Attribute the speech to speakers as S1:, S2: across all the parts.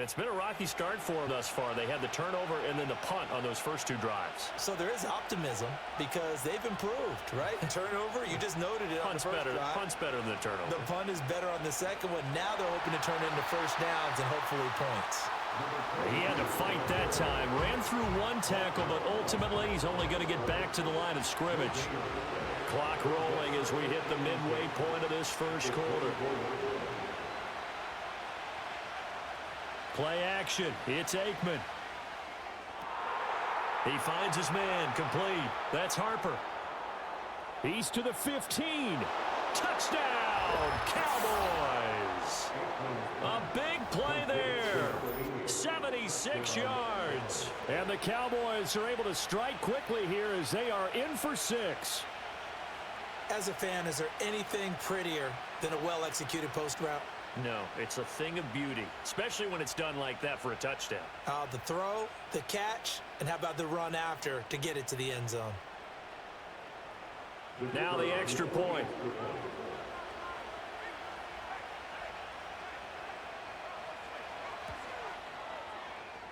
S1: it's been a rocky start for them thus far. They had the turnover and then the punt on those first two drives.
S2: So there is optimism because they've improved, right? Turnover, you just noted it on the first drive.
S1: Punt's better than the turnover.
S2: The punt is better on the second one. Now they're hoping to turn it into first downs and hopefully points.
S1: He had to fight that time. Ran through one tackle, but ultimately he's only going to get back to the line of scrimmage. Clock rolling as we hit the midway point of this first quarter. Play action. It's Aikman. He finds his man. Complete. That's Harper. He's to the 15. Touchdown, Cowboys. A big play there. 76 yards. And the Cowboys are able to strike quickly here as they are in for 6.
S2: As a fan, is there anything prettier than a well-executed post route?
S1: No, it's a thing of beauty, especially when it's done like that for a touchdown.
S2: The throw, the catch, and how about the run after to get it to the end zone?
S1: Now the extra point.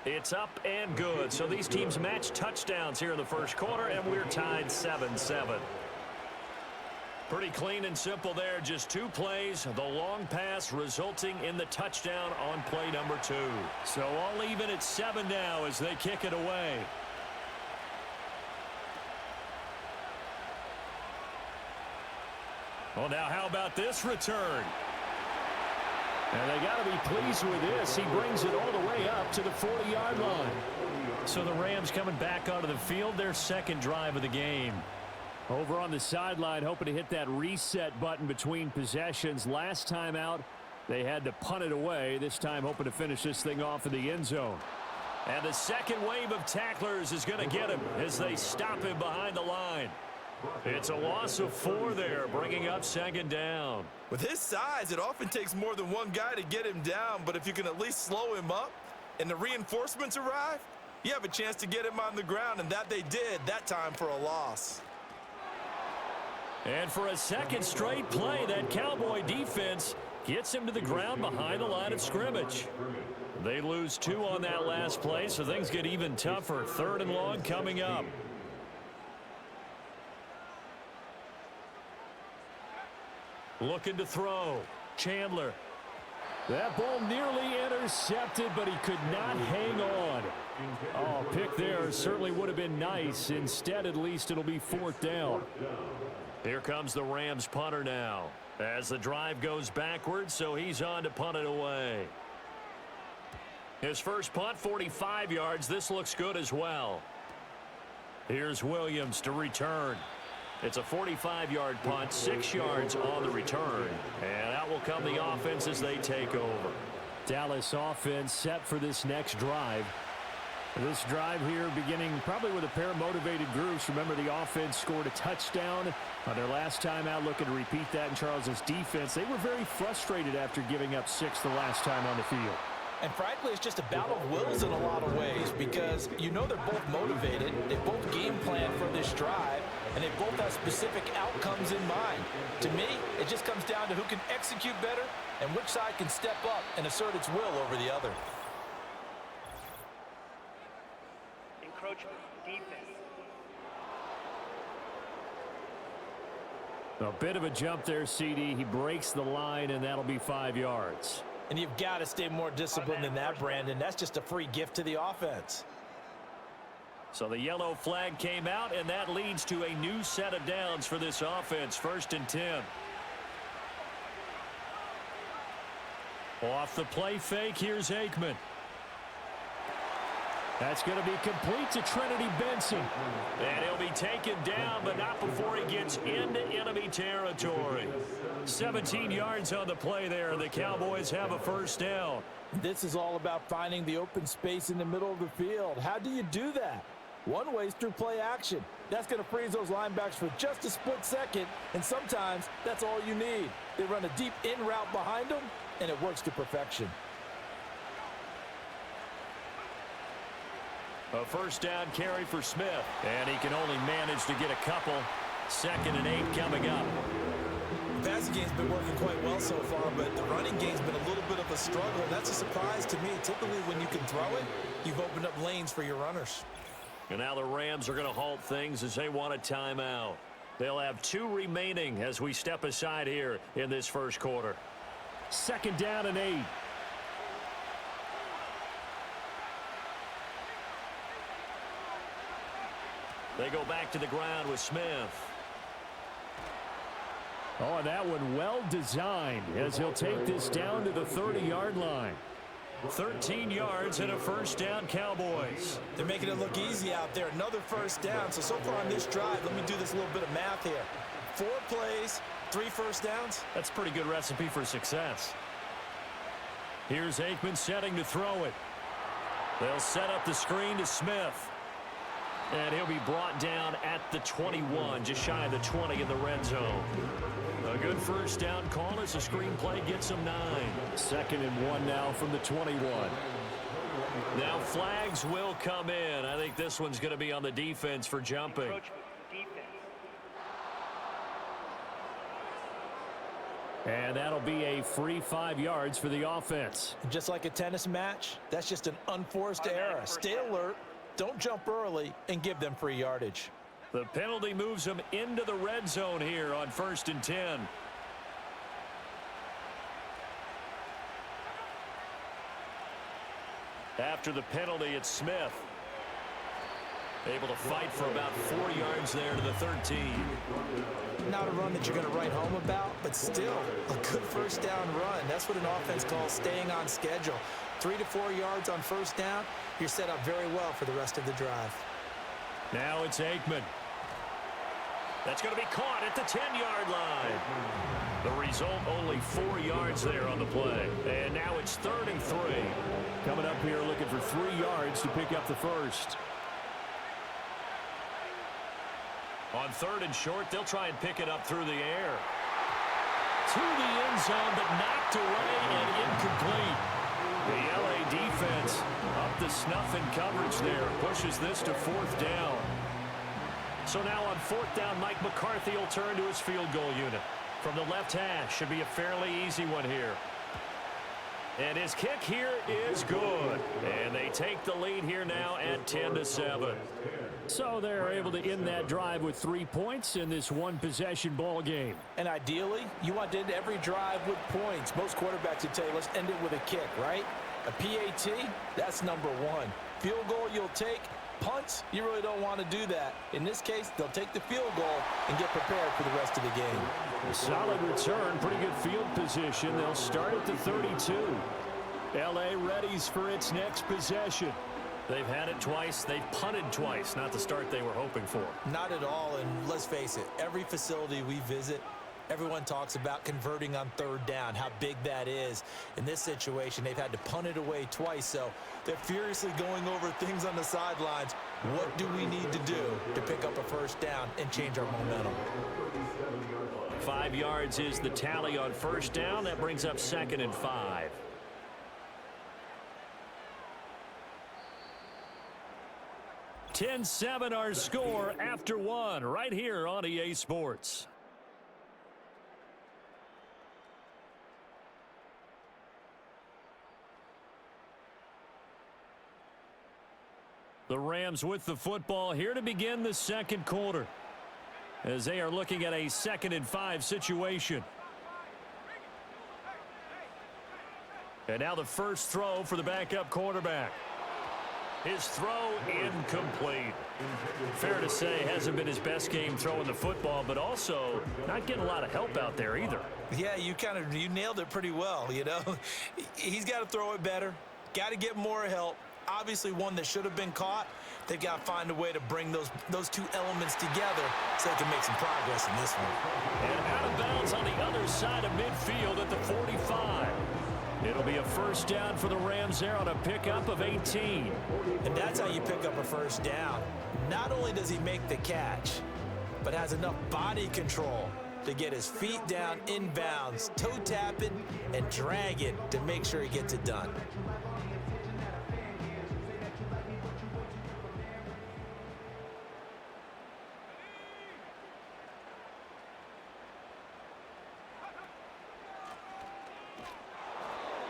S1: It's up and good. So these teams match touchdowns here in the first quarter, and we're tied 7-7. Pretty clean and simple there. Just 2 plays. The long pass resulting in the touchdown on play number 2. So all even at 7 now as they kick it away. Well, now how about this return? And they got to be pleased with this. He brings it all the way up to the 40-yard line. So the Rams coming back onto the field, their second drive of the game. Over on the sideline, hoping to hit that reset button between possessions. Last time out, they had to punt it away. This time, hoping to finish this thing off in the end zone. And the second wave of tacklers is going to get him as they stop him behind the line. It's a loss of 4 there, bringing up second down.
S3: With his size, it often takes more than one guy to get him down, but if you can at least slow him up and the reinforcements arrive, you have a chance to get him on the ground, and that they did that time for a loss.
S1: And for a second straight play, that Cowboy defense gets him to the ground behind the line of scrimmage. They lose 2 on that last play, so things get even tougher. 3rd and long coming up. Looking to throw. Chandler. That ball nearly intercepted, but he could not hang on. Oh, pick there certainly would have been nice. Instead, at least it'll be 4th down. Here comes the Rams punter now as the drive goes backwards, so he's on to punt it away. His first punt, 45 yards. This looks good as well. Here's Williams to return. It's a 45-yard punt, 6 yards on the return. And out will come the offense as they take over. Dallas offense set for this next drive. This drive here beginning probably with a pair of motivated groups. Remember, the offense scored a touchdown on their last time out. Looking to repeat that in Charles's defense. They were very frustrated after giving up 6 the last time on the field.
S2: And frankly, it's just a battle of wills in a lot of ways because you know they're both motivated. They both game plan for this drive, and they both have specific outcomes in mind. To me, it just comes down to who can execute better and which side can step up and assert its will over the other.
S4: Encroachment, defense.
S1: A bit of a jump there, CD. He breaks the line, and that'll be 5 yards.
S2: And you've got to stay more disciplined than that, Brandon. That's just a free gift to the offense.
S1: So the yellow flag came out, and that leads to a new set of downs for this offense. 1st and 10. Off the play fake, here's Aikman. That's going to be complete to Trinity Benson. And he'll be taken down, but not before he gets into enemy territory. 17 yards on the play there. The Cowboys have a first down.
S2: This is all about finding the open space in the middle of the field. How do you do that? One way is through play action. That's going to freeze those linebackers for just a split second, and sometimes that's all you need. They run a deep in route behind them, and it works to perfection.
S1: A first down carry for Smith. And he can only manage to get a couple. 2nd and 8 coming up.
S2: The passing game's been working quite well so far, but the running game's been a little bit of a struggle, and that's a surprise to me. Typically, when you can throw it, you've opened up lanes for your runners.
S1: And now the Rams are going to halt things as they want a timeout. They'll have 2 remaining as we step aside here in this first quarter. 2nd down and 8. They go back to the ground with Smith. Oh, and that one well designed as he'll take this down to the 30-yard line. 13 yards and a first down, Cowboys.
S2: They're making it look easy out there. Another first down. So far on this drive, let me do this little bit of math here. 4 plays, 3 first downs.
S1: That's a pretty good recipe for success. Here's Aikman setting to throw it. They'll set up the screen to Smith. And he'll be brought down at the 21, just shy of the 20 in the red zone. A good first down call as the screen play gets him 9. 2nd and 1 now from the 21. Now flags will come in. I think this one's going to be on the defense for jumping.
S4: Encroachment, defense.
S1: And that'll be a free 5 yards for the offense.
S2: Just like a tennis match, that's just an unforced error. Stay alert, don't jump early, and give them free yardage.
S1: The penalty moves them into the red zone here on 1st and 10. After the penalty, it's Smith. Able to fight for about 4 yards there to the 13.
S2: Not a run that you're going to write home about, but still a good first down run. That's what an offense calls staying on schedule. 3 to 4 yards on first down, you're set up very well for the rest of the drive.
S1: Now it's Aikman. That's going to be caught at the 10-yard line. The result, only 4 yards there on the play. And now it's 3rd and 3. Coming up here looking for 3 yards to pick up the first. On 3rd and short, they'll try and pick it up through the air. To the end zone, but knocked away and incomplete. The LA defense up to snuff in coverage there. Pushes this to 4th down. So now on 4th down, Mike McCarthy will turn to his field goal unit. From the left hash, should be a fairly easy one here. And his kick here is good. And they take the lead here now at 10-7. So they're able to end that drive with 3 points in this one-possession ball game.
S2: And ideally, you want to end every drive with points. Most quarterbacks would tell you, let's end it with a kick, right? A PAT, that's number 1. Field goal you'll take. Punts, you really don't want to do that. In this case, they'll take the field goal and get prepared for the rest of the game.
S1: A solid return, pretty good field position. They'll start at the 32. LA readies for its next possession. They've had it twice. They've punted twice. Not the start they were hoping for.
S2: Not at all, and let's face it, every facility we visit, everyone talks about converting on 3rd down, how big that is. In this situation, they've had to punt it away twice, so they're furiously going over things on the sidelines. What do we need to do to pick up a first down and change our momentum?
S1: 5 yards is the tally on 1st down. That brings up 2nd and 5. (10-7) our score after 1 right here on EA Sports. The Rams with the football here to begin the 2nd quarter as they are looking at a 2nd and 5 situation. And now the first throw for the backup quarterback. His throw incomplete. Fair to say, hasn't been his best game throwing the football, but also not getting a lot of help out there either.
S2: Yeah, you nailed it pretty well, you know. He's got to throw it better, got to get more help. Obviously one that should have been caught. They've got to find a way to bring those 2 elements together so they can make some progress in this one.
S1: And out of bounds on the other side of midfield at the 45. It'll be a first down for the Rams there on a pickup of 18.
S2: And that's how you pick up a first down. Not only does he make the catch, but has enough body control to get his feet down inbounds, toe tapping, and drag it to make sure he gets it done.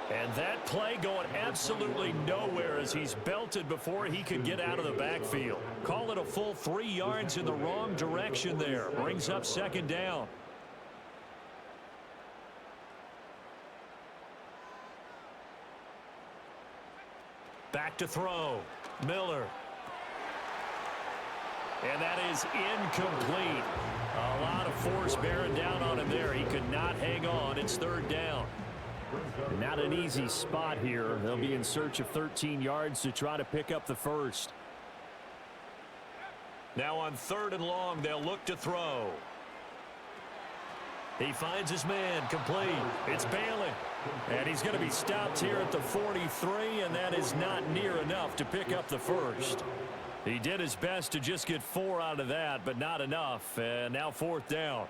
S1: And that play going absolutely nowhere as he's belted before he could get out of the backfield. Call it a full 3 yards in the wrong direction there. Brings up second down. Back to throw. Miller. And that is incomplete. A lot of force bearing down on him there. He could not hang on. It's third down. Not an easy spot here. They'll be in search of 13 yards to try to pick up the first. Now on third and long, they'll look to throw. He finds his man, complete. It's Bailey. And he's going to be stopped here at the 43, and that is not near enough to pick up the first. He did his best to just get 4 out of that, but not enough. And now fourth down.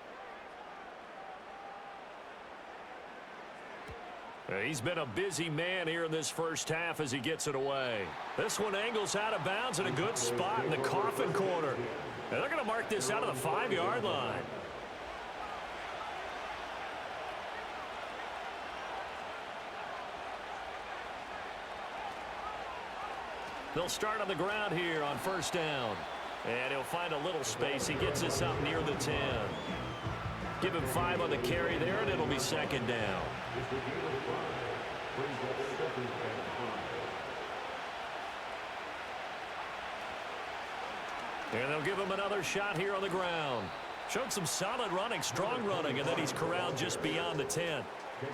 S1: He's been a busy man here in this first half as he gets it away. This one angles out of bounds in a good spot in the coffin corner. And they're going to mark this out of the 5-yard line. They'll start on the ground here on first down. And he'll find a little space. He gets this up near the 10. Give him 5 on the carry there, and it'll be second down. And they'll give him another shot here on the ground. Showed some solid running, strong running, and then he's corralled just beyond the 10.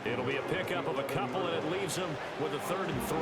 S1: It'll be a pickup of a couple, and it leaves him with a 3rd and 3.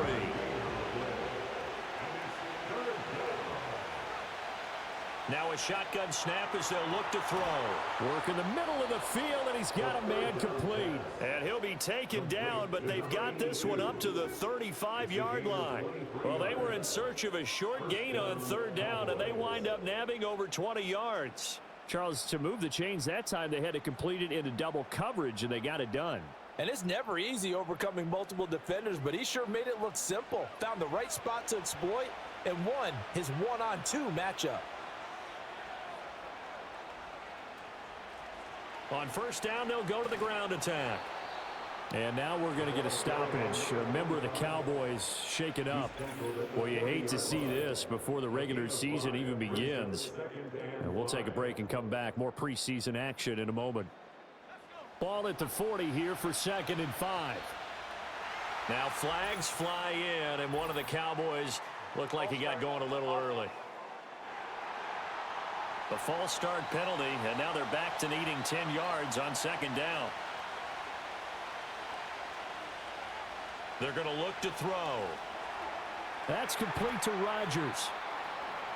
S1: Now a shotgun snap as they'll look to throw. Work in the middle of the field, and he's got a man complete. And he'll be taken down, but they've got this one up to the 35-yard line. Well, they were in search of a short gain on third down, and they wind up nabbing over 20 yards. Charles, to move the chains that time, they had to complete it into double coverage, and they got it done.
S2: And it's never easy overcoming multiple defenders, but he sure made it look simple. Found the right spot to exploit and won his 1-on-2 matchup.
S1: On first down, they'll go to the ground attack. And now we're going to get a stoppage. A member of the Cowboys shaken up. Well, you hate to see this before the regular season even begins. And we'll take a break and come back. More preseason action in a moment. Ball at the 40 here for 2nd and 5. Now flags fly in, and one of the Cowboys looked like he got going a little early. A false start penalty, and now they're back to needing 10 yards on 2nd down. They're going to look to throw. That's complete to Rodgers.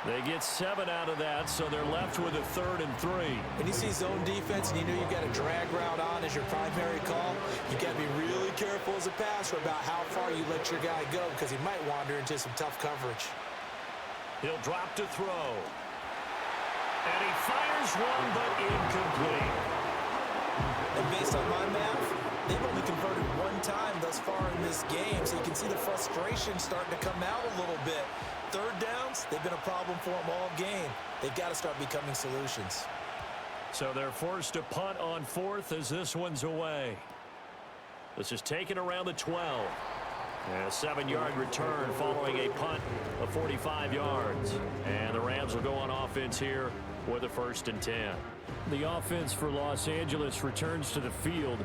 S1: They get 7 out of that, so they're left with a 3rd and 3.
S2: When you see zone defense and you know you've got a drag route on as your primary call, you got to be really careful as a passer about how far you let your guy go because he might wander into some tough coverage.
S1: He'll drop to throw. And he fires one, but incomplete.
S2: And based on my math, they've only converted 1 time thus far in this game, so you can see the frustration starting to come out a little bit. Third downs, they've been a problem for them all game. They've got to start becoming solutions.
S1: So they're forced to punt on 4th as this one's away. This is taken around the 12. And a 7-yard return following a punt of 45 yards. And the Rams will go on offense here with a 1st and 10. The offense for Los Angeles returns to the field.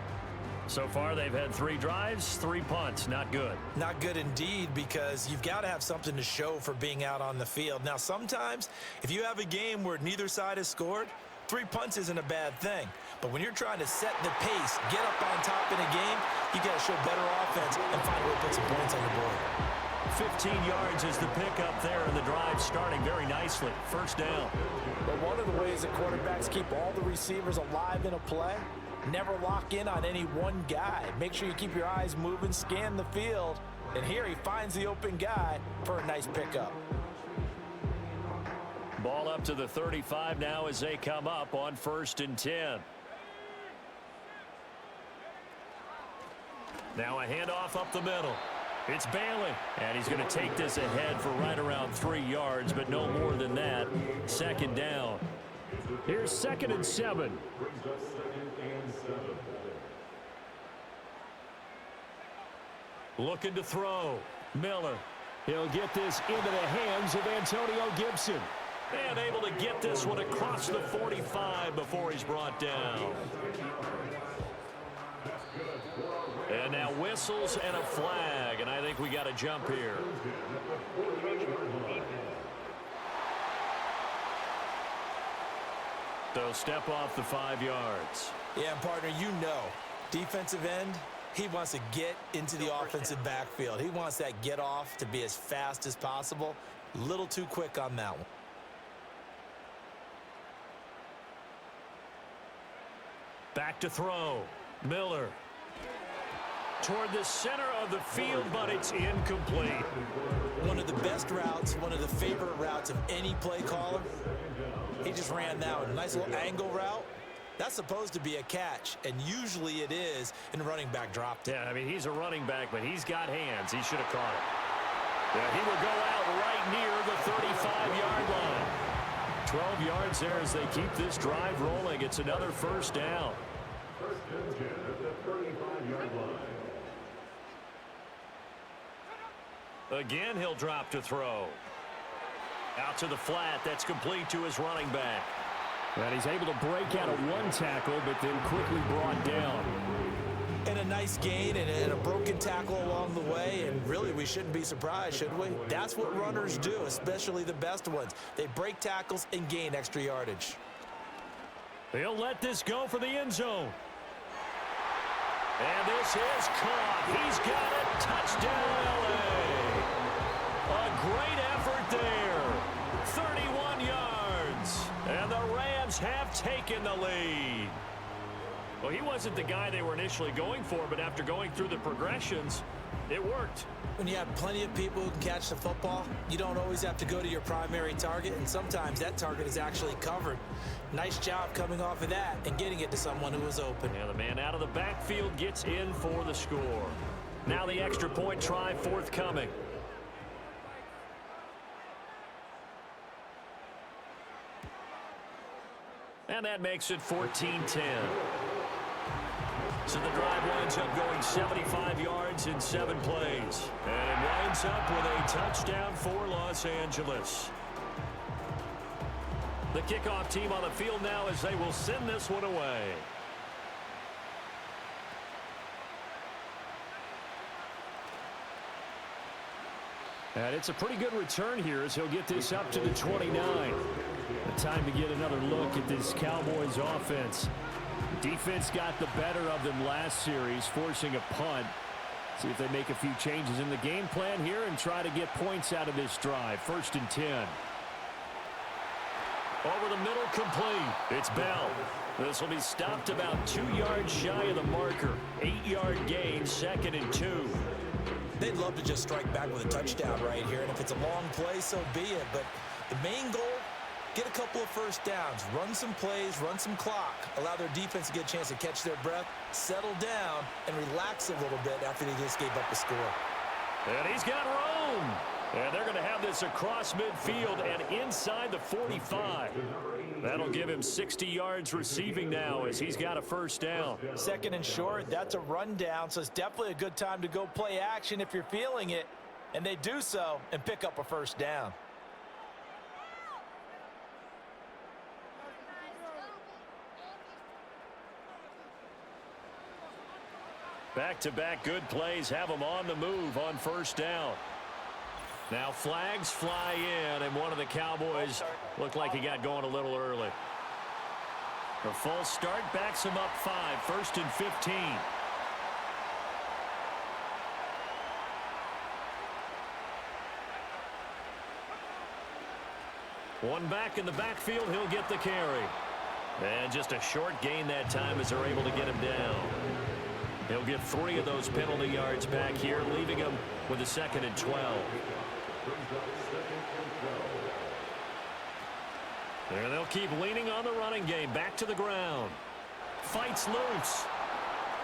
S1: So far, they've had 3 drives, 3 punts. Not good.
S2: Not good indeed, because you've got to have something to show for being out on the field. Now, sometimes, if you have a game where neither side has scored, 3 punts isn't a bad thing. But when you're trying to set the pace, get up on top in a game, you got to show better offense and find a way to put some points on the board.
S1: 15 yards is the pickup there, and the drive starting very nicely. 1st down.
S2: But one of the ways that quarterbacks keep all the receivers alive in a play, never lock in on any one guy. Make sure you keep your eyes moving, scan the field, and here he finds the open guy for a nice pickup.
S1: Ball up to the 35 now as they come up on 1st and 10. Now a handoff up the middle. It's Bailey, and he's going to take this ahead for right around 3 yards, but no more than that. 2nd down. Here's 2nd and 7. Looking to throw. Miller. He'll get this into the hands of Antonio Gibson. And able to get this one across the 45 before he's brought down. And now whistles and a flag, and I think we got a jump here. So step off the 5 yards.
S2: Yeah, and partner, you know, defensive end, he wants to get into the offensive backfield. He wants that get off to be as fast as possible. A little too quick on that one.
S1: Back to throw. Miller. Toward the center of the field, but it's incomplete.
S2: One of the best routes, one of the favorite routes of any play caller. He just ran that one. Nice little angle route. That's supposed to be a catch, and usually it is, and the running back dropped it.
S1: Yeah, I mean, he's a running back, but he's got hands. He should have caught it. Yeah, he will go out right near the 35-yard line. 12 yards there as they keep this drive rolling. It's another first down.
S5: First and 10 at the 35-yard line.
S1: Again, he'll drop to throw. Out to the flat. That's complete to his running back. And he's able to break out of one tackle, but then quickly brought down.
S2: And a nice gain and a broken tackle along the way, and really we shouldn't be surprised, should we? That's what runners do, especially the best ones. They break tackles and gain extra yardage.
S1: He'll let this go for the end zone. And this is caught. He's got it. Touchdown, L.A. A great effort there. 31 yards. And the Rams have taken the lead. Well, he wasn't the guy they were initially going for, but after going through the progressions, it worked.
S2: When you have plenty of people who can catch the football, you don't always have to go to your primary target, and sometimes that target is actually covered. Nice job coming off of that and getting it to someone who was open.
S1: Yeah, the man out of the backfield gets in for the score. Now the extra point try forthcoming. And that makes it 14-10. So the drive winds up going 75 yards in 7 plays. And it winds up with a touchdown for Los Angeles. The kickoff team on the field now as they will send this one away. And it's a pretty good return here as he'll get this up to the 29. The time to get another look at this Cowboys offense. Defense got the better of them last series, forcing a punt. See if they make a few changes in the game plan here and try to get points out of this drive. 1st and 10. Over the middle, complete. It's Bell. This will be stopped about 2 yards shy of the marker. 8-yard gain, 2nd and 2.
S2: They'd love to just strike back with a touchdown right here, and if it's a long play, so be it. But the main goal, get a couple of first downs, run some plays, run some clock, allow their defense to get a chance to catch their breath, settle down, and relax a little bit after they just gave up a score.
S1: And he's got room. And they're going to have this across midfield and inside the 45. That'll give him 60 yards receiving now as he's got a first down.
S2: 2nd and short, that's a rundown, so it's definitely a good time to go play action if you're feeling it. And they do so and pick up a first down.
S1: Back-to-back good plays have them on the move on first down. Now flags fly in, and one of the Cowboys looked like he got going a little early. The false start backs him up 5, 1st and 15. One back in the backfield, he'll get the carry. And just a short gain that time as they're able to get him down. He'll get 3 of those penalty yards back here, leaving him with a 2nd and 12. And they'll keep leaning on the running game. Back to the ground. Fights loose.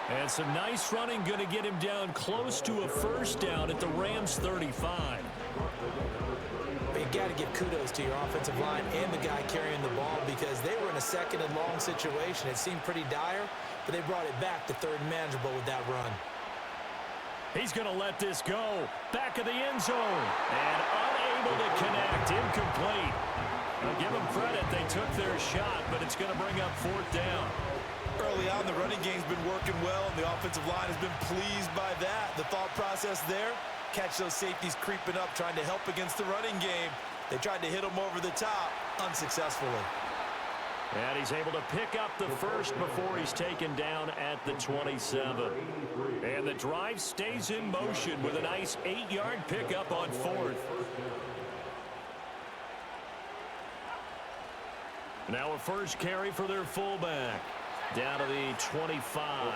S1: And some nice running going to get him down close to a first down at the Rams 35.
S2: You got to give kudos to your offensive line and the guy carrying the ball because they were in a 2nd and long situation. It seemed pretty dire, but they brought it back to 3rd and manageable with that run.
S1: He's going to let this go. Back of the end zone. And unable to connect. Incomplete. I'll give them credit. They took their shot, but it's going to bring up fourth down.
S3: Early on, the running game's been working well, and the offensive line has been pleased by that. The thought process there, catch those safeties creeping up, trying to help against the running game. They tried to hit him over the top, unsuccessfully.
S1: And he's able to pick up the first before he's taken down at the 27. And the drive stays in motion with a nice 8-yard pickup on fourth. Now a first carry for their fullback. Down to the 25.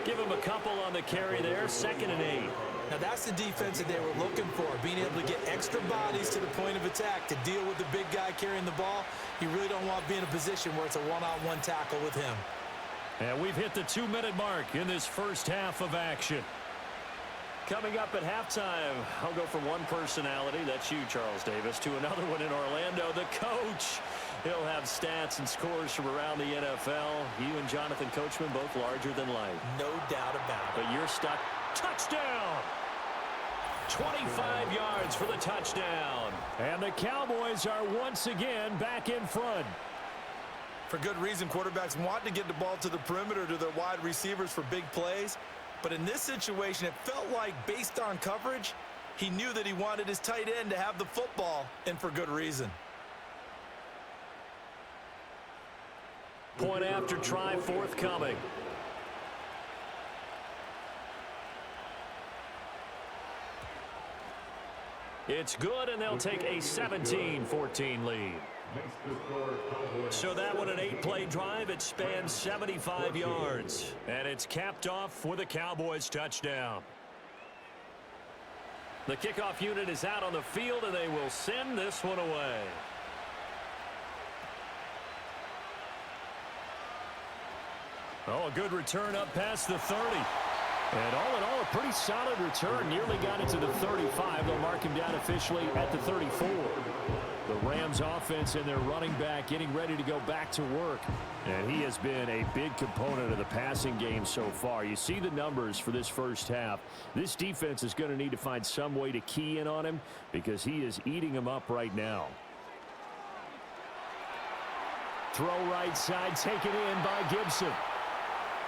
S1: Give him a couple on the carry there. 2nd and 8.
S2: Now that's the defense that they were looking for, being able to get extra bodies to the point of attack to deal with the big guy carrying the ball. You really don't want to be in a position where it's a one-on-one tackle with him.
S1: And we've hit the 2-minute mark in this first half of action. Coming up at halftime, I'll go from one personality, that's you, Charles Davis, to another one in Orlando, the coach. He'll have stats and scores from around the NFL. You and Jonathan Coachman both larger than life.
S2: No doubt about it.
S1: But you're stuck. Touchdown! 25 yards for the touchdown. And the Cowboys are once again back in front.
S3: For good reason, quarterbacks want to get the ball to the perimeter to their wide receivers for big plays. But in this situation, it felt like, based on coverage, he knew that he wanted his tight end to have the football, and for good reason.
S1: Point after try forthcoming. It's good, and they'll take a 17-14 lead. So that one, an 8-play drive. It spans 75 yards. And it's capped off with a Cowboys touchdown. The kickoff unit is out on the field, and they will send this one away. Oh, a good return up past the 30. And all in all, a pretty solid return. Nearly got it to the 35. They'll mark him down officially at the 34. The Rams offense and their running back getting ready to go back to work. And he has been a big component of the passing game so far. You see the numbers for this first half. This defense is going to need to find some way to key in on him because he is eating them up right now. Throw right side, taken in by Gibson.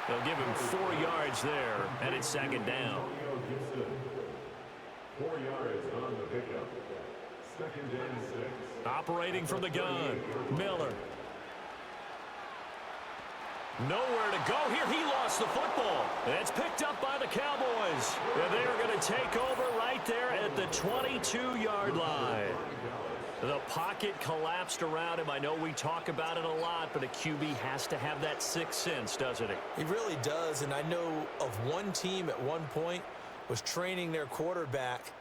S1: They'll give him 4 yards there, and it's 2nd down.
S5: 4 yards on the pickup. 2nd and 6.
S1: Operating from the gun, Miller. Nowhere to go here. He lost the football. It's picked up by the Cowboys. And they are going to take over right there at the 22-yard line. The pocket collapsed around him. I know we talk about it a lot, but a QB has to have that sixth sense, doesn't he?
S2: He really does, and I know of one team at one point was training their quarterback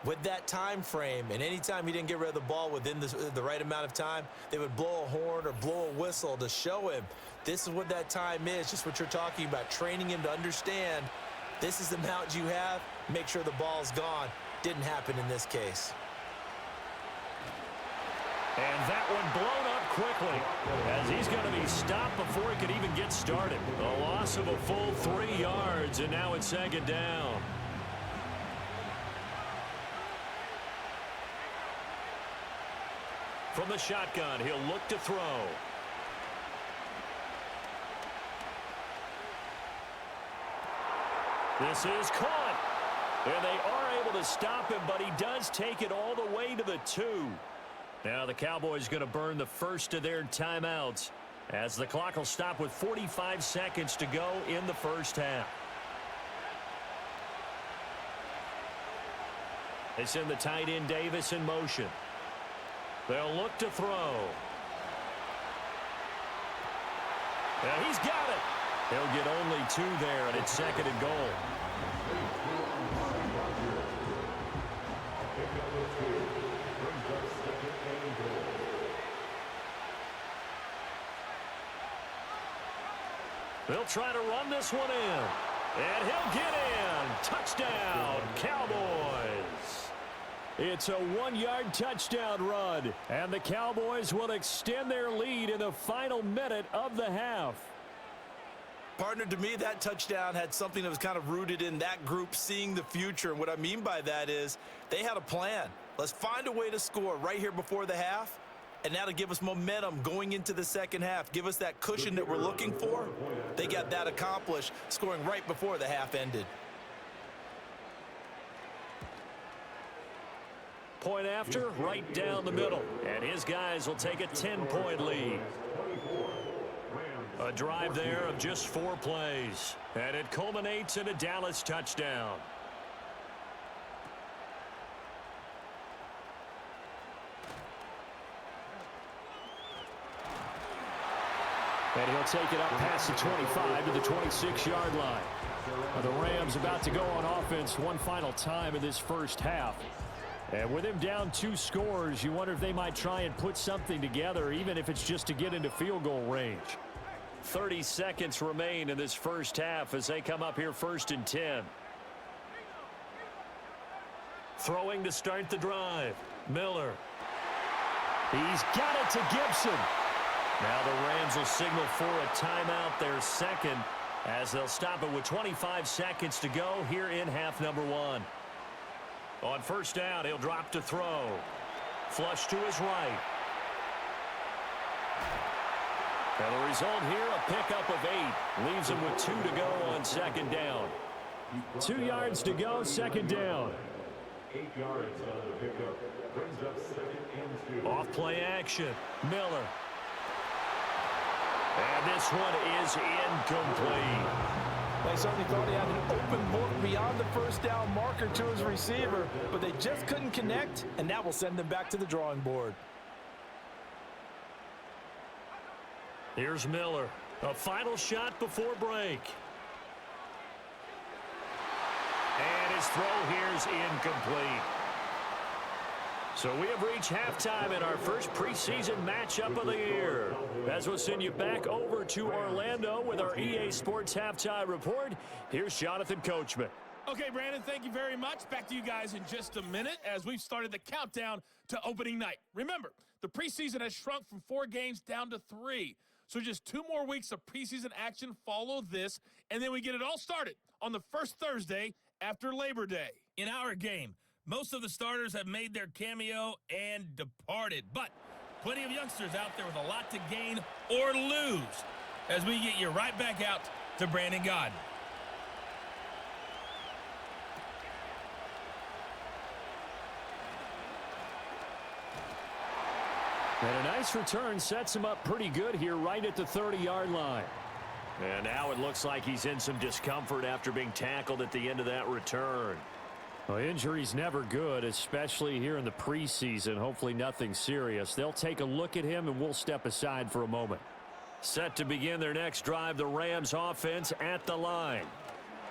S2: with that time frame, and anytime he didn't get rid of the ball within the right amount of time, they would blow a horn or blow a whistle to show him this is what that time is, just what you're talking about, training him to understand this is the amount you have, make sure the ball's gone. Didn't happen in this case.
S1: And that one blown up quickly as he's going to be stopped before he could even get started. A loss of a full 3 yards, and now it's 2nd down. From the shotgun, he'll look to throw. This is caught. And they are able to stop him, but he does take it all the way to the 2. Now the Cowboys going to burn the first of their timeouts as the clock will stop with 45 seconds to go in the first half. They send the tight end Davis in motion. They'll look to throw. And he's got it. He'll get only 2 there, and it's 2nd and goal. They'll try to run this one in. And he'll get in. Touchdown, Cowboys. It's a 1-yard touchdown run. And the Cowboys will extend their lead in the final minute of the half.
S3: Partner, to me, that touchdown had something that was kind of rooted in that group seeing the future. And what I mean by that is they had a plan. Let's find a way to score right here before the half, and that'll give us momentum going into the second half, give us that cushion that we're looking for. They got that accomplished, scoring right before the half ended.
S1: Point after, right down the middle. And his guys will take a 10-point lead. A drive there of just 4 plays. And it culminates in a Dallas touchdown. And he'll take it up past the 25 to the 26-yard line. The Rams about to go on offense one final time in this first half. And with him down 2 scores, you wonder if they might try and put something together, even if it's just to get into field goal range. 30 seconds remain in this first half as they come up here 1st and 10. Throwing to start the drive. Miller. He's got it to Gibson. Now the Rams will signal for a timeout, their second, as they'll stop it with 25 seconds to go here in half number 1. On first down, he'll drop to throw. Flush to his right. And the result here, a pickup of 8. Leaves him with 2 to go on second down. 2 yards to go, second down.
S5: 8 yards on the pickup. Brings up 2nd and 2.
S1: Off play action. Miller. And this one is incomplete.
S2: They certainly thought he had an open look beyond the first down marker to his receiver, but they just couldn't connect, and that will send them back to the drawing board.
S1: Here's Miller. A final shot before break. And his throw here is incomplete. So we have reached halftime in our first preseason matchup of the year. As we'll send you back over to Orlando with our EA Sports Halftime Report, here's Jonathan Coachman.
S6: Okay, Brandon, thank you very much. Back to you guys in just a minute as we've started the countdown to opening night. Remember, the preseason has shrunk from 4 games down to 3. So just 2 more weeks of preseason action follow this, and then we get it all started on the first Thursday after Labor Day. In our game, most of the starters have made their cameo and departed, but plenty of youngsters out there with a lot to gain or lose as we get you right back out to Brandon Gaudin.
S1: And a nice return sets him up pretty good here right at the 30-yard line. And now it looks like he's in some discomfort after being tackled at the end of that return. Well, injury's never good, especially here in the preseason. Hopefully nothing serious. They'll take a look at him, and we'll step aside for a moment. Set to begin their next drive, the Rams offense at the line.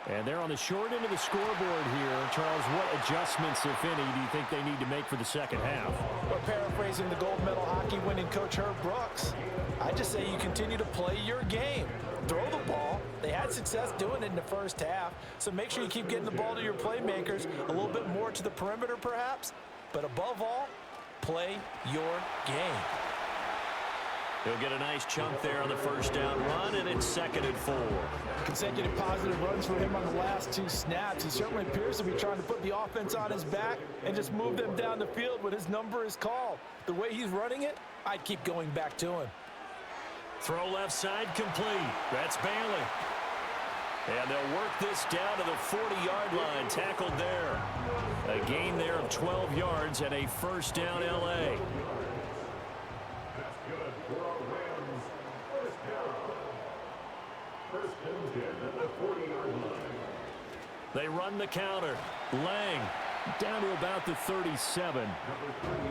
S1: And they're on the short end of the scoreboard here. Charles, what adjustments, if any, do you think they need to make for the second half?
S2: Well, paraphrasing the gold medal hockey winning coach Herb Brooks, I just say you continue to play your game. Throw the ball. They had success doing it in the first half, so make sure you keep getting the ball to your playmakers, a little bit more to the perimeter perhaps, but above all, play your game.
S1: He'll get a nice chunk there on the first down run, and it's 2nd and 4.
S2: Consecutive positive runs for him on the last 2 snaps. He certainly appears to be trying to put the offense on his back and just move them down the field when his number is called. The way he's running it, I'd keep going back to him.
S1: Throw left side complete. That's Bailey. And they'll work this down to the 40-yard line. Tackled there. A gain there of 12 yards and a first down L.A.
S5: That's good for our Rams. First down. 1st and 10 at the 40-yard line.
S1: They run the counter. Lang down to about the 37.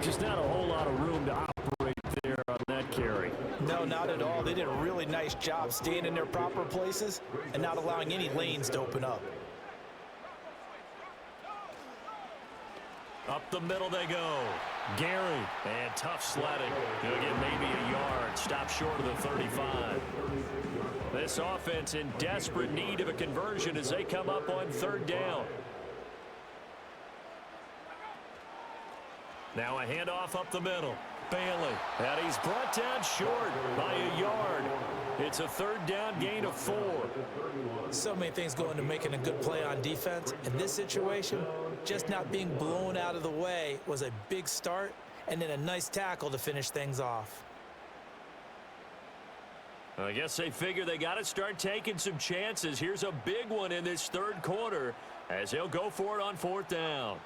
S1: Just not a whole lot of room to operate there on that carry.
S2: No, not at all. They did a really nice job staying in their proper places and not allowing any lanes to open up.
S1: Up the middle they go. Gary, and tough sledding. He'll get maybe a yard. Stop short of the 35. This offense in desperate need of a conversion as they come up on 3rd down. Now a handoff up the middle. Bailey, and he's brought down short by a yard. It's a third down gain of 4.
S2: So many things go into making a good play on defense. In this situation, just not being blown out of the way was a big start, and then a nice tackle to finish things off.
S1: I guess they figure they got to start taking some chances. Here's a big one in this third quarter as they'll go for it on 4th down.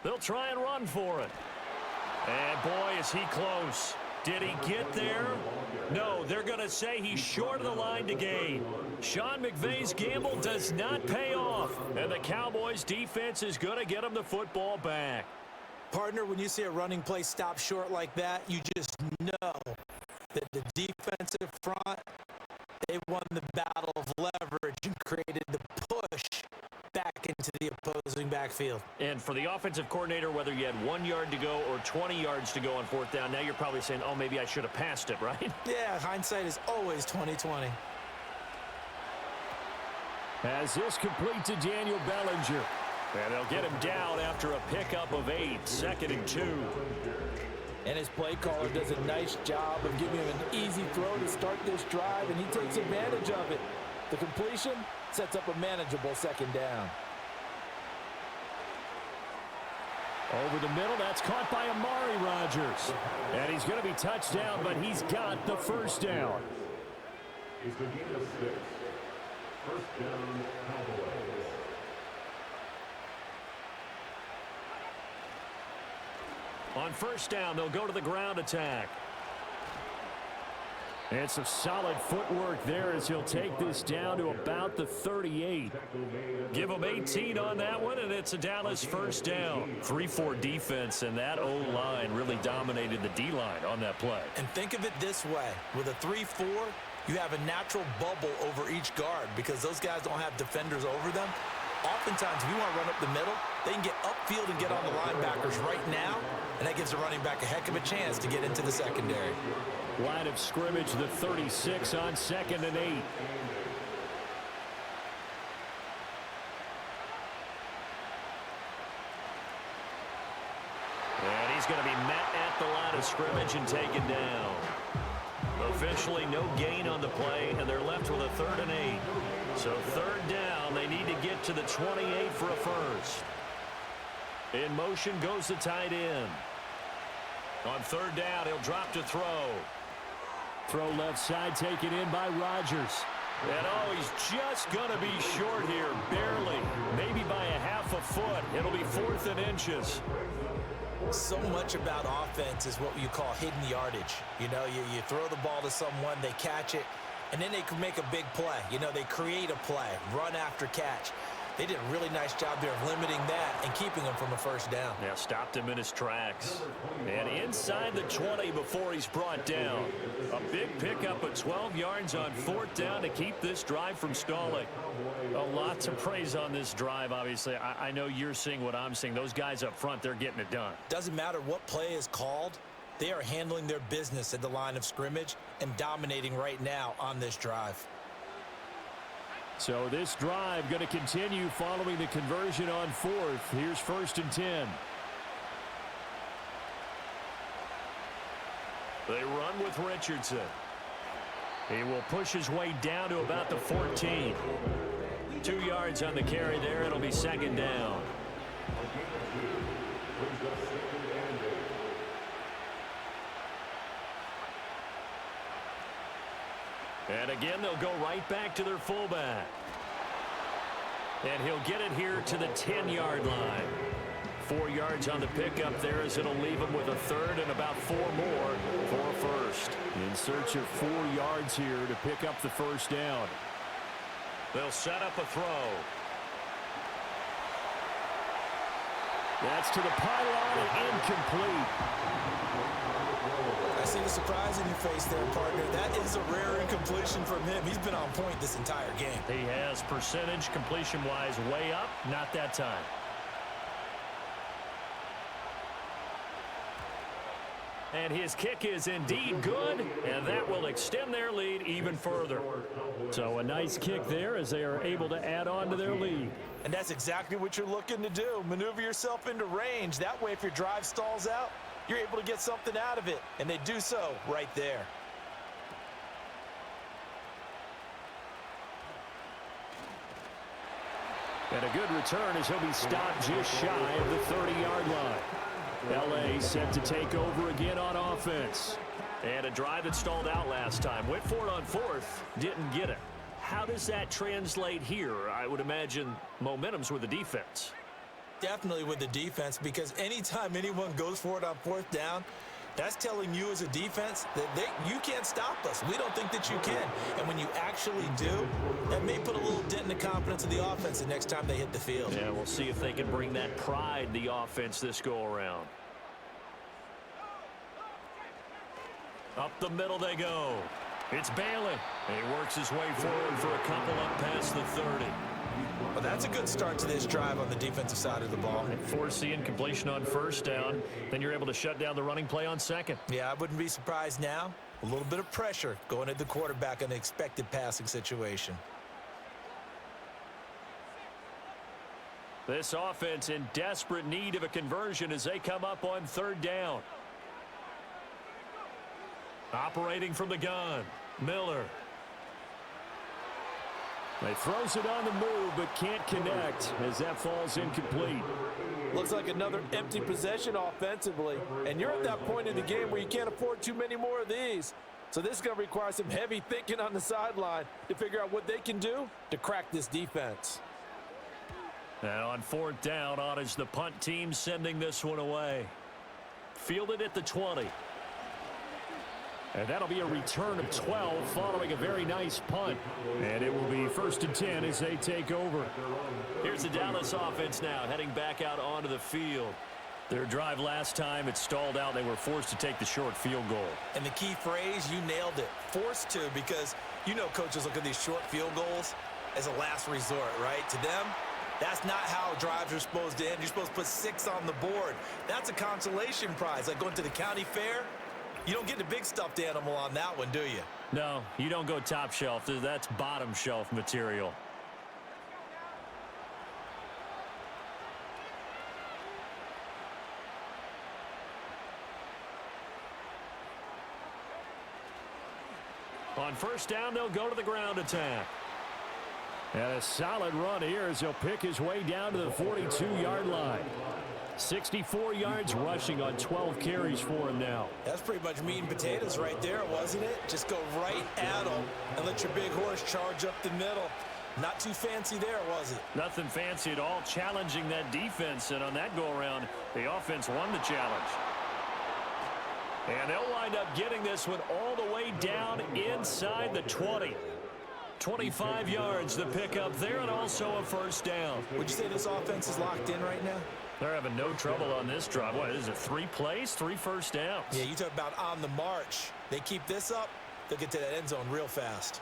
S1: They'll try and run for it. And boy, is he close. Did he get there? No, they're going to say he's short of the line to gain. Sean McVay's gamble does not pay off, and the Cowboys defense is going to get him the football back.
S2: Partner, when you see a running play stop short like that, you just know that the defensive front, they won the battle of leverage and created the push back into the opposing backfield.
S1: And for the offensive coordinator, whether you had 1 yard to go or 20 yards to go on 4th down, now you're probably saying, oh, maybe I should have passed it, right?
S2: Yeah, hindsight is always 20/20.
S1: As this complete to Daniel Bellinger. And they'll get him down after a pickup of 8, 2nd and 2.
S2: And his play caller does a nice job of giving him an easy throw to start this drive, and he takes advantage of it. The completion sets up a manageable 2nd down.
S1: Over the middle, that's caught by Amari Rodgers. And he's going to be touched down, but he's got the 1st down.
S5: He's the gain of 6. 1st down, Cowboys.
S1: On 1st down, they'll go to the ground attack. And some solid footwork there as he'll take this down to about the 38. Give him 18 on that one, and it's a Dallas 1st down. 3-4 defense, and that O-line really dominated the D-line on that play.
S2: And think of it this way. With a 3-4, you have a natural bubble over each guard because those guys don't have defenders over them. Oftentimes, if you want to run up the middle, they can get upfield and get on the linebackers right now, and that gives the running back a heck of a chance to get into the secondary.
S1: Line of scrimmage, the 36 on 2nd and 8. And he's going to be met at the line of scrimmage and taken down. Officially no gain on the play, and they're left with a 3rd and 8. So 3rd down, they need to get to the 28 for a 1st. In motion goes the tight end. On 3rd down, he'll drop to throw. Throw left side taken in by Rodgers. And oh, he's just going to be short here, barely. Maybe by a half a foot. It'll be 4th and inches.
S2: So much about offense is what you call hidden yardage. You know, you throw the ball to someone, they catch it, and then they can make a big play. You know, they create a play, run after catch. They did a really nice job there of limiting that and keeping him from a 1st down.
S1: Yeah, stopped him in his tracks. And inside the 20 before he's brought down. A big pickup of 12 yards on 4th down to keep this drive from stalling. A lot to praise on this drive, obviously. I know you're seeing what I'm seeing. Those guys up front, they're getting it done.
S2: Doesn't matter what play is called. They are handling their business at the line of scrimmage and dominating right now on this drive.
S1: So this drive going to continue following the conversion on 4th. Here's 1st and 10. They run with Richardson. He will push his way down to about the 14. 2 yards on the carry there. It'll be 2nd down. And again, they'll go right back to their fullback. And he'll get it here to the 10-yard line. 4 yards on the pickup there as it'll leave him with a 3rd and about 4 more for a 1st. In search of 4 yards here to pick up the 1st down. They'll set up a throw. That's to the pylon and incomplete.
S2: I see the surprise in your face there, partner. That is a rare incompletion from him. He's been on point this entire game.
S1: He has percentage completion-wise way up. Not that time. And his kick is indeed good, and that will extend their lead even further. So a nice kick there as they are able to add on to their lead.
S2: And that's exactly what you're looking to do. Maneuver yourself into range. That way, if your drive stalls out, you're able to get something out of it. And they do so right there.
S1: And a good return as he'll be stopped just shy of the 30-yard line. L.A. set to take over again on offense. And a drive that stalled out last time. Went for it on fourth, didn't get it. How does that translate here? I would imagine momentum's with the defense.
S2: Definitely with the defense, because anytime anyone goes for it on fourth down, that's telling you as a defense that you can't stop us. We don't think that you can. And when you actually do, that may put a little dent in the confidence of the offense the next time they hit the field.
S1: Yeah, we'll see if they can bring that pride in the offense this go-around. Up the middle they go. It's Balin. And he works his way forward for a couple up past the 30.
S2: Well, that's a good start to this drive on the defensive side of the ball.
S1: Force the incompletion on first down. Then you're able to shut down the running play on second.
S2: Yeah, I wouldn't be surprised now. A little bit of pressure going at the quarterback in an expected passing situation.
S1: This offense in desperate need of a conversion as they come up on third down. Operating from the gun, Miller. He throws it on the move, but can't connect as that falls incomplete.
S7: Looks like another empty possession offensively. And you're at that point in the game where you can't afford too many more of these. So this is going to require some heavy thinking on the sideline to figure out what they can do to crack this defense.
S1: And on fourth down, on is the punt team sending this one away. Fielded at the 20. And that'll be a return of 12 following a very nice punt. And it will be 1st and 10 as they take over. Here's the Dallas offense now heading back out onto the field. Their drive last time, it stalled out. They were forced to take the short field goal.
S2: And the key phrase, you nailed it. Forced to, because you know coaches look at these short field goals as a last resort, right? To them, that's not how drives are supposed to end. You're supposed to put 6 on the board. That's a consolation prize. Like going to the county fair, you don't get the big stuffed animal on that one, do you?
S1: No, you don't go top shelf. That's bottom shelf material. On first down, they'll go to the ground attack. And a solid run here as he'll pick his way down to the 42-yard line. 64 yards rushing on 12 carries for him now.
S2: That's pretty much meat and potatoes right there, wasn't it? Just go right at them and let your big horse charge up the middle. Not too fancy there, was it?
S1: Nothing fancy at all, challenging that defense. And on that go-around, the offense won the challenge. And they'll wind up getting this one all the way down inside the 20. 25 yards the pickup there, and also a first down.
S2: Would you say this offense is locked in right now?
S1: They're having no trouble on this drive. What is it, 3 plays, 3 first downs?
S2: Yeah, you talk about on the march. They keep this up, they'll get to that end zone real fast.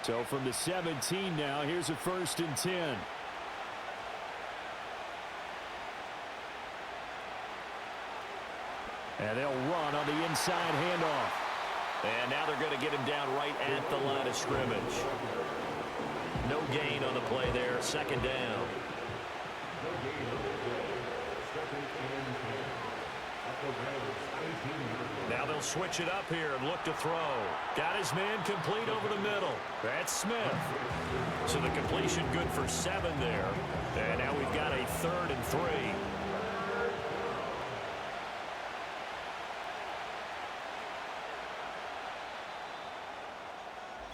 S1: So from the 17 now, here's a 1st and 10. And they'll run on the inside handoff. And now they're going to get him down right at the line of scrimmage. No gain on the play there, 2nd down. Now they'll switch it up here and look to throw. Got his man complete over the middle. That's Smith. So the completion good for 7 there. And now we've got a 3rd and 3.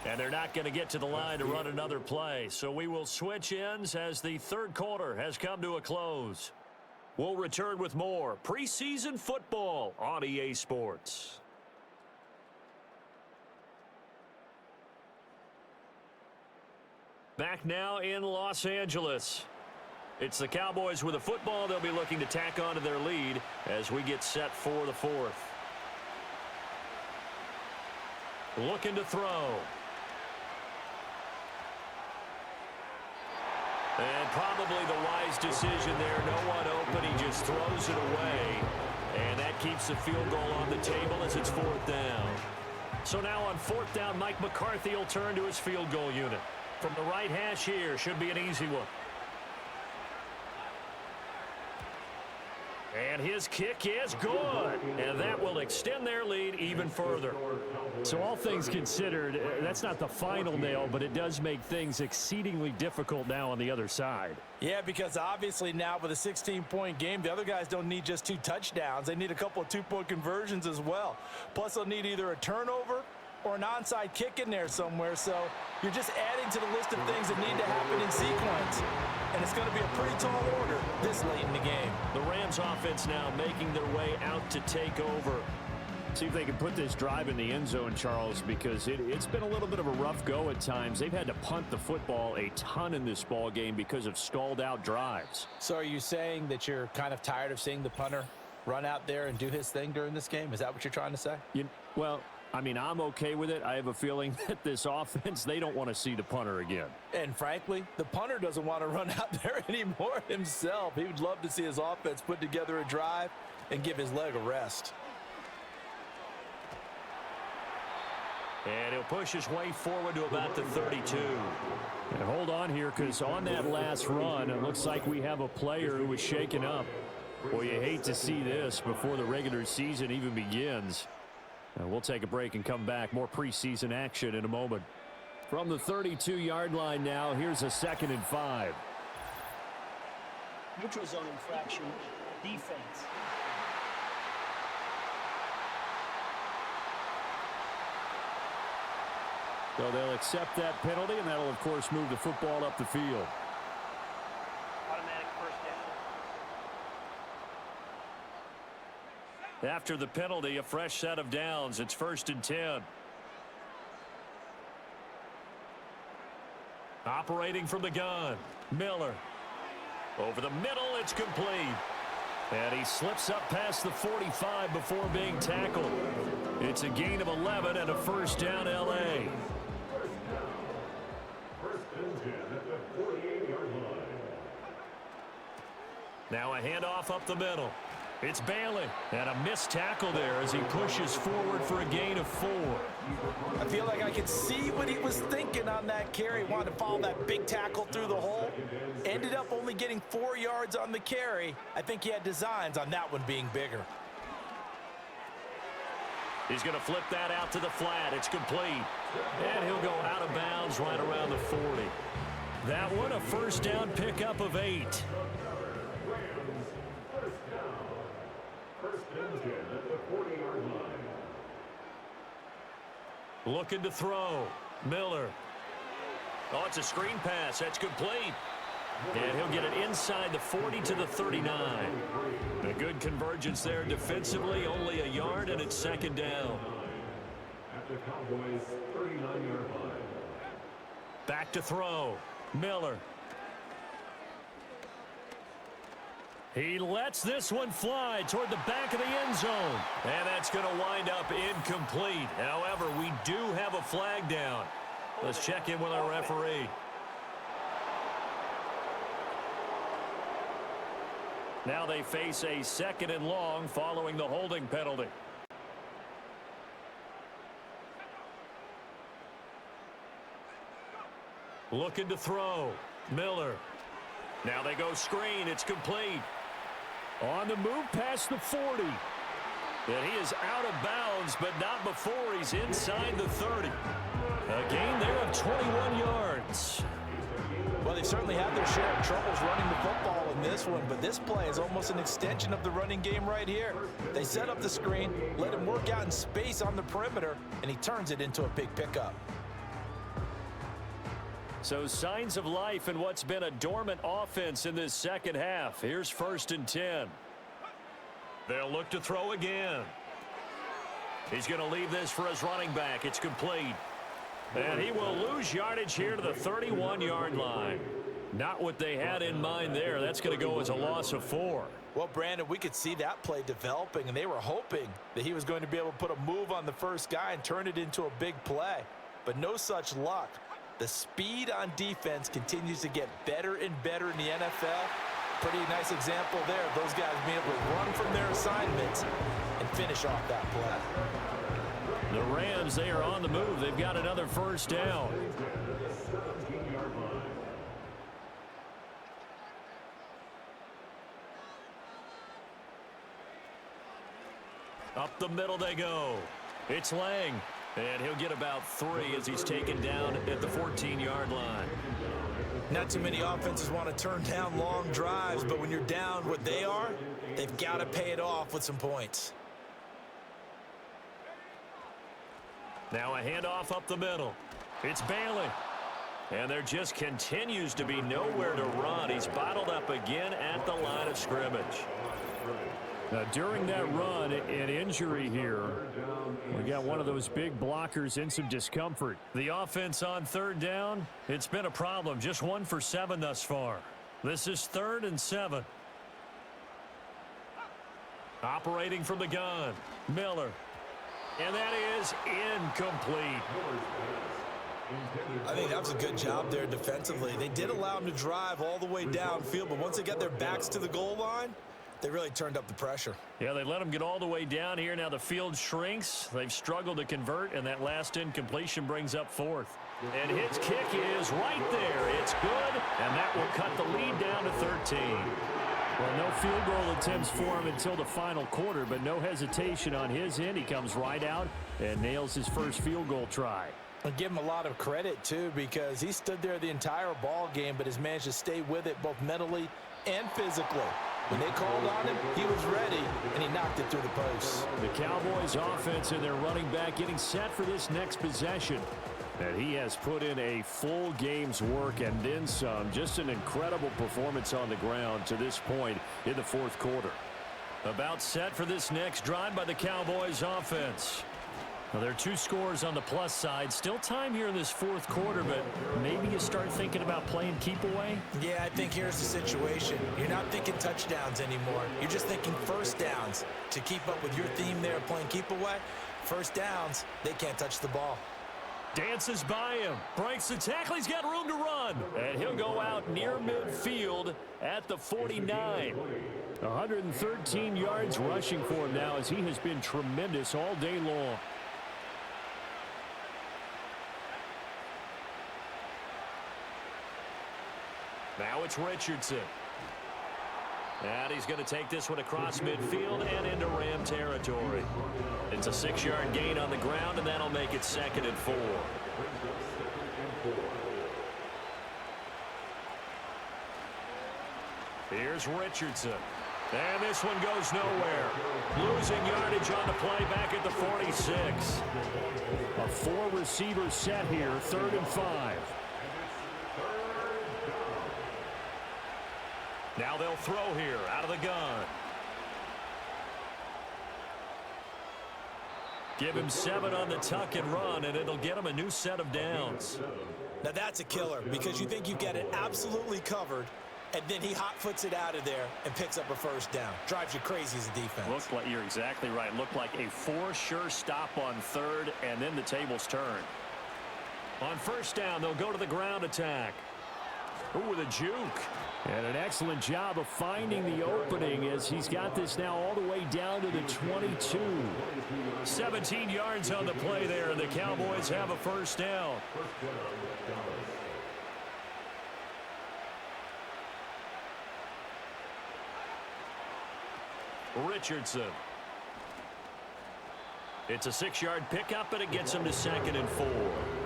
S1: And they're not going to get to the line to run another play. So we will switch ends as the 3rd quarter has come to a close. We'll return with more preseason football on EA Sports. Back now in Los Angeles. It's the Cowboys with a football. They'll be looking to tack on to their lead as we get set for the 4th. Looking to throw. And probably the wise decision there. No one open. He just throws it away. And that keeps the field goal on the table as it's 4th down. So now on 4th down, Mike McCarthy will turn to his field goal unit. From the right hash here, should be an easy one. And his kick is good. And that will extend their lead even further. So all things considered, that's not the final nail, but it does make things exceedingly difficult now on the other side.
S2: Yeah, because obviously now with a 16-point game, the other guys don't need just 2 touchdowns. They need a couple of 2-point conversions as well. Plus, they'll need either a turnover or an onside kick in there somewhere. So you're just adding to the list of things that need to happen in sequence. And it's going to be a pretty tall order this late in the game.
S1: The Rams offense now making their way out to take over. See if they can put this drive in the end zone, Charles, because it's been a little bit of a rough go at times. They've had to punt the football a ton in this ball game because of stalled out drives.
S2: So are you saying that you're kind of tired of seeing the punter run out there and do his thing during this game? Is that what you're trying to say?
S1: Well, I mean, I'm okay with it. I have a feeling that this offense, they don't want to see the punter again.
S2: And frankly, the punter doesn't want to run out there anymore himself. He would love to see his offense put together a drive and give his leg a rest.
S1: And he'll push his way forward to about the 32. And hold on here, because on that last run, it looks like we have a player who was shaken up. Boy, you hate to see this before the regular season even begins. We'll take a break and come back. More preseason action in a moment. From the 32-yard line now, here's a 2nd and 5.
S4: Neutral zone infraction, defense.
S1: So they'll accept that penalty, and that'll, of course, move the football up the field.
S4: Automatic first down.
S1: After the penalty, a fresh set of downs. It's 1st and 10. Operating from the gun, Miller. Over the middle, it's complete. And he slips up past the 45 before being tackled. It's a gain of 11 and a 1st down, L.A. Now a handoff up the middle. It's Bailey. And a missed tackle there as he pushes forward for a gain of 4.
S2: I feel like I could see what he was thinking on that carry. Wanted to follow that big tackle through the hole. Ended up only getting 4 yards on the carry. I think he had designs on that one being bigger.
S1: He's going to flip that out to the flat. It's complete. And he'll go out of bounds right around the 40. That one a 1st down pickup of 8. Looking to throw. Miller. Oh, it's a screen pass. That's complete. And he'll get it inside the 40 to the 39. A good convergence there defensively. Only a yard, and it's 2nd down.
S5: At the Cowboys' 39-yard line.
S1: Back to throw. Miller. He lets this one fly toward the back of the end zone. And that's going to wind up incomplete. However, we do have a flag down. Let's check in with our referee. Now they face a 2nd and long following the holding penalty. Looking to throw. Miller. Now they go screen. It's complete. On the move past the 40. And he is out of bounds, but not before he's inside the 30. A gain there of 21 yards.
S2: Well, they certainly had their share of troubles running the football in this one, but this play is almost an extension of the running game right here. They set up the screen, let him work out in space on the perimeter, and he turns it into a big pickup.
S1: So signs of life in what's been a dormant offense in this 2nd half. Here's 1st and 10. They'll look to throw again. He's going to leave this for his running back. It's complete. And he will lose yardage here to the 31-yard line. Not what they had in mind there. That's going to go as a loss of 4.
S2: Well, Brandon, we could see that play developing, and they were hoping that he was going to be able to put a move on the first guy and turn it into a big play. But no such luck. The speed on defense continues to get better and better in the NFL. Pretty nice example there of those guys being able to run from their assignments and finish off that play.
S1: The Rams, they are on the move. They've got another 1st down. Up the middle they go. It's Lang. And he'll get about 3 as he's taken down at the 14-yard line.
S3: Not too many offenses want to turn down long drives, but when you're down what they are, they've got to pay it off with some points.
S1: Now a handoff up the middle. It's Bailey. And there just continues to be nowhere to run. He's bottled up again at the line of scrimmage. Now, during that run, an injury here. We got one of those big blockers in some discomfort. The offense on 3rd down, it's been a problem. Just 1 for 7 thus far. This is 3rd and 7. Operating from the gun, Miller. And that is incomplete.
S3: I think that was a good job there defensively. They did allow him to drive all the way downfield, but once they got their backs to the goal line, they really turned up the pressure.
S1: Yeah, they let him get all the way down here. Now the field shrinks. They've struggled to convert, and that last incompletion brings up 4th. And his kick is right there. It's good, and that will cut the lead down to 13. Well, no field goal attempts for him until the final quarter, but no hesitation on his end. He comes right out and nails his first field goal try.
S2: I give him a lot of credit, too, because he stood there the entire ball game, but has managed to stay with it both mentally and physically. When they called on him, he was ready, and he knocked it through the post.
S1: The Cowboys offense and their running back getting set for this next possession. And he has put in a full game's work and then some. Just an incredible performance on the ground to this point in the 4th quarter. About set for this next drive by the Cowboys offense. Well, there are 2 scores on the plus side. Still time here in this 4th quarter, but maybe you start thinking about playing keep away?
S3: Yeah, I think here's the situation. You're not thinking touchdowns anymore. You're just thinking first downs. To keep up with your theme there of playing keep away, first downs, they can't touch the ball.
S1: Dances by him, breaks the tackle, he's got room to run. And he'll go out near midfield at the 49. 113 yards rushing for him now as he has been tremendous all day long. Now it's Richardson. And he's going to take this one across midfield and into Ram territory. It's a 6-yard gain on the ground, and that'll make it 2nd and 4. Here's Richardson. And this one goes nowhere. Losing yardage on the play back at the 46. A 4-receiver set here, 3rd and 5. Now they'll throw here out of the gun. Give him 7 on the tuck and run, and it'll get him a new set of downs.
S3: Now that's a killer because you think you've got it absolutely covered, and then he hot-foots it out of there and picks up a first down. Drives you crazy as a defense.
S1: Looked like, you're exactly right. Looked like a 4-sure stop on 3rd, and then the tables turn. On 1st down, they'll go to the ground attack. Ooh, with a juke. And an excellent job of finding the opening as he's got this now all the way down to the 22. 17 yards on the play there, and the Cowboys have a first down. Richardson. It's a 6-yard pickup, but it gets him to 2nd and 4.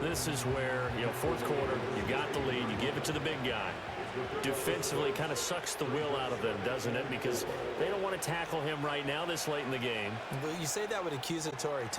S1: This is where, 4th quarter, you got the lead, you give it to the big guy. Defensively kind of sucks the will out of them, doesn't it? Because they don't want to tackle him right now this late in the game.
S3: Well, you say that with accusatory